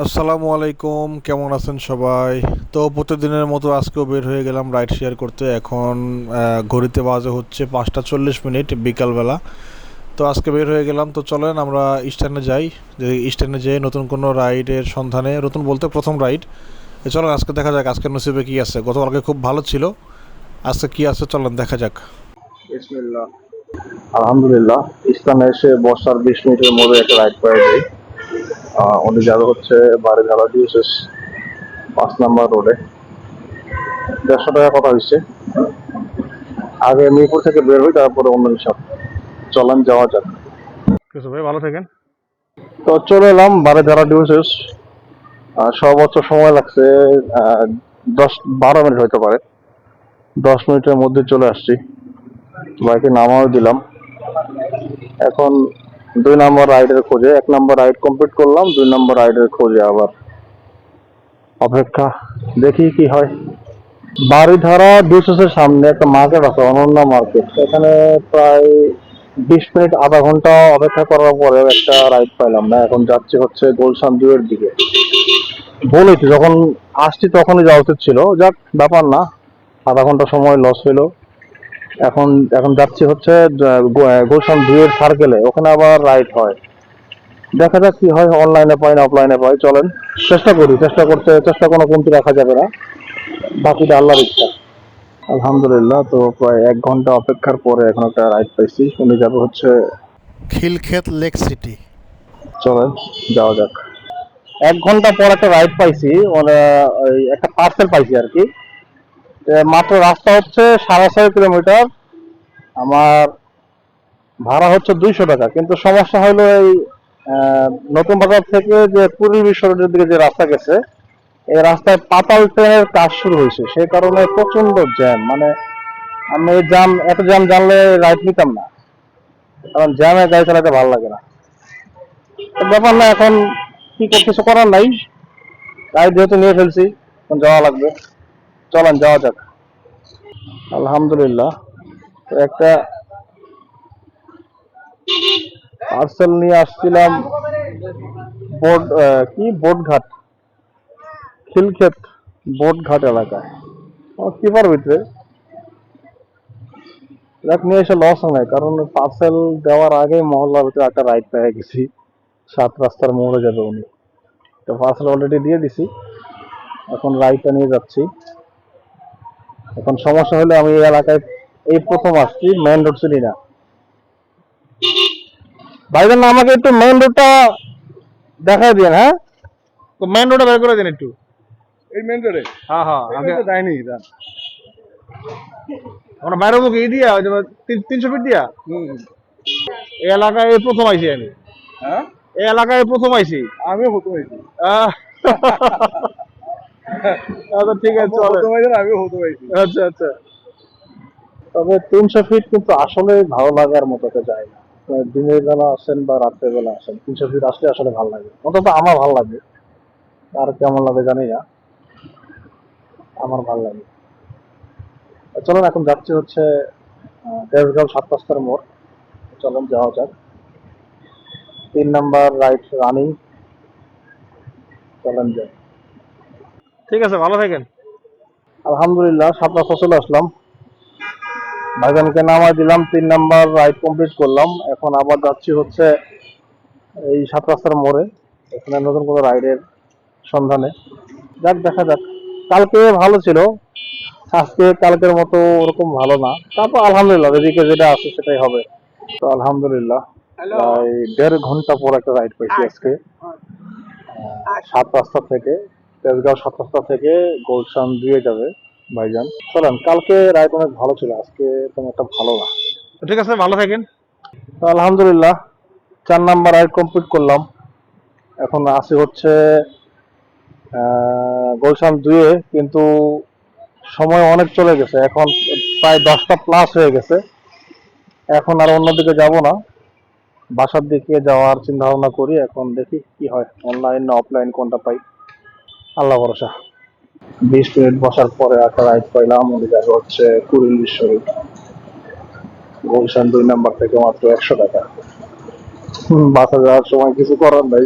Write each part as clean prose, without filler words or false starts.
আসসালামু আলাইকুম, কেমন আছেন সবাই? তো প্রতিদিনের মতো আজকেও বের হয়ে গেলাম রাইড শেয়ার করতে। এখন ঘড়িতে বাজে হচ্ছে 5টা 40 মিনিট বিকালবেলা। তো আজকে বের হয়ে গেলাম, তো চলেন আমরা স্ট্যান্ডে যাই। যে স্ট্যান্ডে যেয়ে নতুন কোনো রাইডের সন্ধানে, নতুন বলতে প্রথম রাইড। চলেন আজকে দেখা যাক আজকের নসিবে কি আছে। গতকালকে খুব ভালো ছিল, আজকে কি আছে চলেন দেখা যাক। বিসমিল্লাহ। আলহামদুলিল্লাহ, স্থানে এসে বসার 20 মিনিটের মধ্যে একটা রাইড পেয়ে যাই। উনি যাবে হচ্ছে বাড়িধারা ডিউসেস 5 নম্বর রোডে। 150 টাকা কথা হচ্ছে। আগে মিরপুর থেকে বের হই, তারপরে অন্য হিসাব। চলেন যাওয়া যাক। কিছু ভাই, ভালো থাকেন। তো চলে এলাম বাড়িধারা ডিউসেস। সর্বোচ্চ সময় লাগছে 10-12 মিনিট হতে পারে। 10 মিনিটের মধ্যে চলে আসছি। বাইকে নামাও দিলাম। এখন 2 নম্বর রাইডের খোঁজে, 1 নম্বর রাইড কমপ্লিট করলাম, 2 নম্বর রাইডের খোঁজে আবার অপেক্ষা, দেখি কি হয়। বাড়িধারা ডিউসেসের সামনে একটা মার্কেট আছে, অনন্যা মার্কেট। এখানে প্রায় 20 মিনিট আধা ঘন্টা অপেক্ষা করার পরে একটা রাইড পাইলাম না। এখন যাচ্ছি হচ্ছে গুলশান 2-এর দিকে। বলেছি যখন আসছি তখনই যাওয়া উচিত ছিল, যাক ব্যাপার না, আধা ঘন্টা সময় লস হইলো। এখন এখন যাচ্ছি হচ্ছে গুলশান 2-এর সার্কেলে, ওখানে আবার রাইড হয়। দেখা যাক কি হয়, অনলাইনে পাই না অফলাইনে পাই। চলেন চেষ্টা করি, চেষ্টা কোনো কমতি রাখা যাবে না, বাকিটা আল্লাহর ইচ্ছা। আলহামদুলিল্লাহ, তো প্রায় 1 ঘন্টা অপেক্ষার পরে এখন একটা রাইড পাইছি। উনি যাবে হচ্ছে, খিলক্ষেত লেক সিটি। চলেন যাওয়া যাক। 1 ঘন্টা পর একটা রাইড পাইছি, মানে ওই একটা পার্সেল পাইছি আর কি। মাত্র রাস্তা হচ্ছে 6.5 কিলোমিটার। আমার ভাড়া হচ্ছে 200 টাকা, কিন্তু সমস্যা হলো এই আহ, নতুন বাজার থেকে যে পুরী বিশ্ব রোডের দিকে যে রাস্তা গেছে, এই রাস্তায় পাতাল ট্রেনের কাজ শুরু হয়েছে, সেই কারণে প্রচন্ড জ্যাম। মানে আমি এত জ্যাম জানলে রাইড নিতাম না, কারণ জ্যামে গাড়ি চালাতে ভালো লাগে না। তো ব্যাপার না, এখন কিছু করার নাই, রাইড যেহেতু নিয়ে ফেলছি, এখন যাওয়া লাগবে। চলেন যাওয়া যাক। আলহামদুলিল্লাহ, তো একটা পার্সেল নিয়ে আসছিলাম বোটঘাট, খিলক্ষেত বোটঘাট এলাকায়। কিপার ভিতরে দেখ নিয়ে এসে লস হয় নাই, কারণ পার্সেল দেওয়ার আগেই মহল্লার ভিতরে একটা রাইড পেয়ে গেছি। 7 রাস্তার মোড়ে যাবে উনি, তো পার্সেল অলরেডি দিয়ে দিছি। এখন রাইডটা নিয়ে যাচ্ছি। এখন সমস্যা হলে আমি এই এলাকায় এই প্রথম আসছি, মেইন রোড চিনি না। ভাইজান আমাকে একটু মেইন রোডটা দেখাই দিন, হ্যাঁ। তো মেন রোডে বের করে দিন একটু। এই মেইন রোডে হ্যাঁ হ্যাঁ, আগে যায়নি দান। আমরা বাইরে মুখে দিয়া ওই যে 300 ফিট দিয়া এই এলাকায় এই প্রথম আইছি আমি। হ্যাঁ, এই এলাকায় প্রথম আইছি। আমিও প্রথম হয়েছি। আহ, আচ্ছা ঠিক আছে চলে। প্রথম হয়েছে, আমিও প্রথম হয়েছি। আচ্ছা আচ্ছা। তবে 300 ফিট কিন্তু আসলে ভালো লাগার মতো একটা জায়গা। দিনের বেলা আসেন বা রাত্রের বেলা আসেন, 300 ফিট আসলে আসলে ভালো লাগে, অন্তত আমার ভালো লাগে। আর কেমন লাগে জানি না, আমার ভালো লাগে। চলুন এখন যাচ্ছি হচ্ছে দেশগাঁও 7 রাস্তার মোড়। চলুন যাওয়া যাক। 3 নম্বর রাইট রানিং, চলেন যাই। ঠিক আছে, ভালো থাকেন। আলহামদুলিল্লাহ, 7 রাস্তা চলে আসলাম। ভাইজানকে নামাই দিলাম, 3 নম্বর রাইড কমপ্লিট করলাম। এখন আবার যাচ্ছি হচ্ছে এই 7 রাস্তার মোড়ে, এখানে নতুন কোনো রাইডের সন্ধানে। যাক দেখা যাক। কালকে ভালো ছিল, আজকে কালকের মতো ওরকম ভালো না। তারপর আলহামদুলিল্লাহ, এদিকে যেটা আছে সেটাই হবে। তো আলহামদুলিল্লাহ, প্রায় 1.5 ঘন্টা পর একটা রাইড পাইছি আজকে। 7 রাস্তা থেকে, তেজগাঁও 7 রাস্তা থেকে গুলশান দিয়ে যাবে ভাইজান। চলেন, কালকে রাইড অনেক ভালো ছিল, আজকে তেমন একটা ভালো না। তো ঠিক আছে, ভালো থাকেন। তো আলহামদুলিল্লাহ, 4 নম্বর রাইড কমপ্লিট করলাম। এখন আসি হচ্ছে গুলশান 2-এ, কিন্তু সময় অনেক চলে গেছে, এখন প্রায় 10টা প্লাস হয়ে গেছে। এখন আর অন্যদিকে যাব না, বাসার দিকে যাওয়ার চিন্তা ভাবনা করি। এখন দেখি কি হয়, অনলাইন না অফলাইন কোনটা পাই, আল্লাহ ভরসা। 20 মিনিট বসার পরে একটা রাইড পাইলাম, ওই জায়গা হচ্ছে কুড়িল বিশ্বরোড, গুলশান 2 নম্বর থেকে মাত্র 100 টাকা। বাসা যাওয়ার সময় কিছু করার নাই,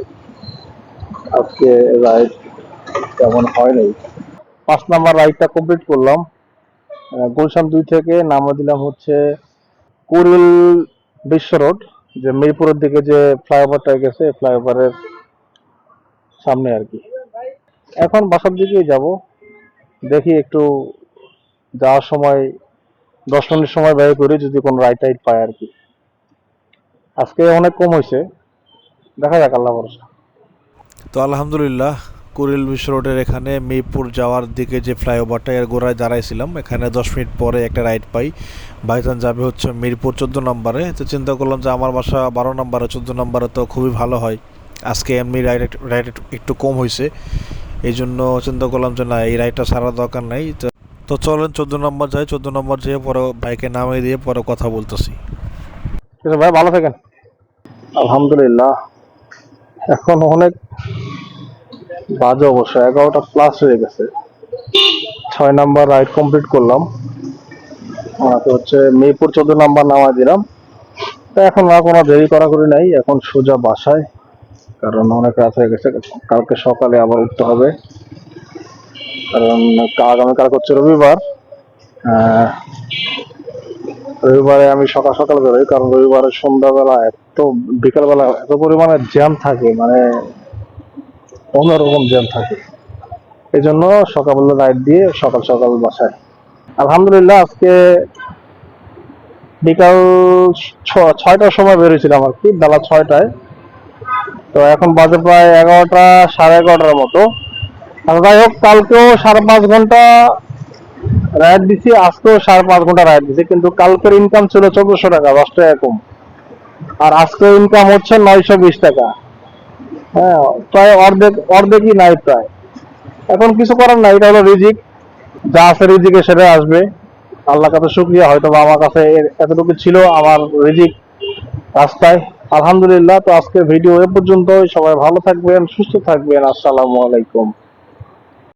আজকে রাইড তেমন হয় নাই। 5 নাম্বার রাইডটা কমপ্লিট করলাম। গুলশান 2 থেকে নামা দিলাম হচ্ছে কুড়িল বিশ্ব রোড, যে মিরপুরের দিকে যে ফ্লাইওভারটা গেছে ফ্লাইওভারের সামনে আর কি। এখন বাসার দিকেই যাব, দেখি একটু যাওয়ার সময় 10 মিনিট সময় ব্যয় করি যদি কোনো রাইড টাইড পাই আর কি। আজকে অনেক কম হয়েছে, দেখা যাক আল্লাহ ভরসা। তো আলহামদুলিল্লাহ, কুড়িল বিশ্ব রোডের এখানে মিরপুর যাওয়ার দিকে যে ফ্লাইওভারটা এর গোড়ায় দাঁড়াইছিলাম, এখানে 10 মিনিট পরে একটা রাইড পাই। ভাইজান যাবে হচ্ছে মিরপুর 14 নম্বরে। তো চিন্তা করলাম যে আমার বাসা 12 নম্বরে, 14 নম্বরে তো খুবই ভালো হয়। আজকে এমনি রাইড রাইড একটু কম হয়েছে, এই জন্য চিন্তা করলাম যে না, এই রাইডটা ছাড়ার দরকার নাই। তো চলেন 14 নম্বর যাই, 14 নম্বর যেয়ে পরে বাইকে নামিয়ে দিয়ে পরে কথা বলতেছি। ঠিক আছে ভাই, ভালো থাকেন। আলহামদুলিল্লাহ, এখন অনেক বাজে অবশ্য, 11টা প্লাস হয়ে গেছে। 6 নাম্বার রাইড কমপ্লিট করলাম। আমাকে হচ্ছে মিরপুর 14 নাম্বার নামা দিলাম। তো এখন আর কোনো দেরি করাকরি নাই, এখন সোজা বাসায়, কারণ অনেক রাত হয়ে গেছে। কালকে সকালে আবার উঠতে হবে, কারণ আগামীকাল হচ্ছে রবিবার। আহ, রবিবারে আমি সকাল সকাল বেরোই, কারণ রবিবারে সন্ধ্যাবেলা বিকালবেলা এত পরিমাণে জ্যাম থাকে, মানে অন্যরকম জ্যাম থাকে। এই জন্য সকালবেলা রাইড দিয়ে সকাল সকাল বাসায়। আলহামদুলিল্লাহ, আজকে বিকাল 6টার সময় বেরিয়েছিলাম আর কি, বেলা 6টায়। তো এখন বাজে প্রায় 11টা, সাড়ে 11টার মতো। আর যাই হোক, কালকেও 5.5 ঘন্টা রাইড দিছি, আজকেও 5.5 ঘন্টা রাইড দিছি, কিন্তু কালকের ইনকাম ছিল 1400 টাকা, 10 টাকা কম। আর আজকে ইনকাম হচ্ছে 920 টাকা। হ্যাঁ, প্রায় অর্ধেকই নাই প্রায়। এখন কিছু করার নাই, এটা হলো রিজিক, যা আছে রিজিকে সেটা আসবে। আল্লাহ কাছে শুকরিয়া, হয়তো বা আমার কাছে এতটুকু ছিল আমার রিজিক রাস্তায়। আলহামদুলিল্লাহ। তো আজকের ভিডিও এ পর্যন্তই। সবাই ভালো থাকবেন, সুস্থ থাকবেন। আসসালামু আলাইকুম।